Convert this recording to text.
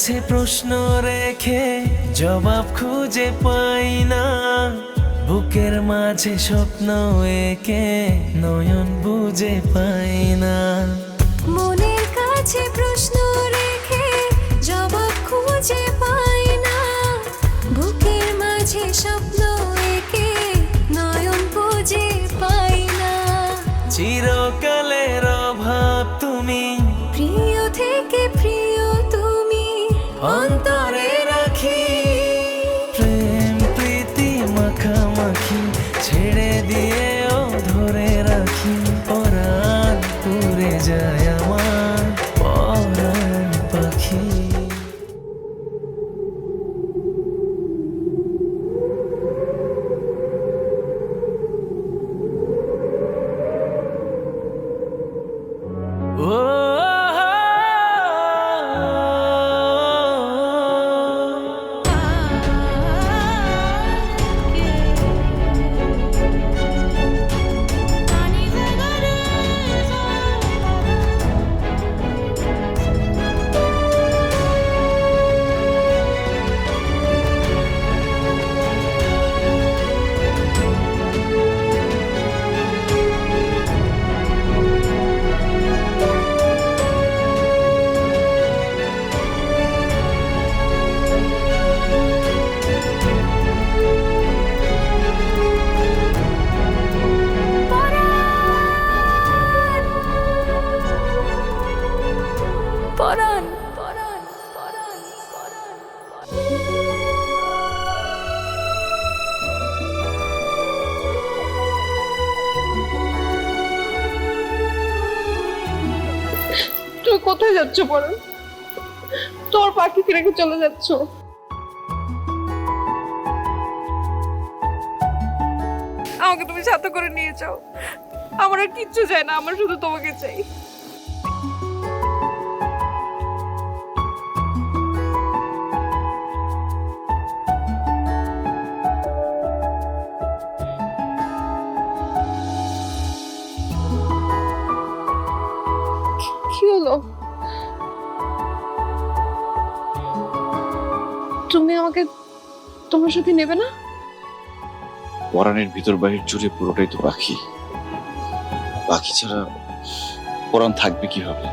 কাছে প্রশ্ন রেখে জবাব খুঁজে পাই না, বুকের মাঝে স্বপ্ন এঁকে নয়ন বুঝে পাই না। মনের কাছে প্রশ্ন রেখে জবাব খুঁজে পাই না, বুকের মাঝে স্বপ্ন এঁকে নয়ন বুঝে পাই না। চিরকালের অভাব তুমি, প্রিয় থেকে প্রিয় তুমি অন্তরে রাখি। প্রেম প্রীতি মাখামাখি ছেড়ে দিয়েও ধরে রাখি। পরাণ পুরে যায় আমার পরাণ পাখি। ও পরাণ পরাণ পরাণ পরাণ তুই কোথায় যাচ্ছ পরাণ? তোর পাখিকে রেখে চলে যাচ্ছ? আমাকে তুমি সাথে করে নিয়ে যাও। আমার আর কিচ্ছু চাই না, আমার শুধু তোমাকে চাই। কি হলো? তুমি আমাকে তোমার সাথে নেবে না? পরাণের ভিতর বাহির জুড়ে পুরোটাই তো পাখি। পাখি ছাড়া পরাণ থাকবে কিভাবে?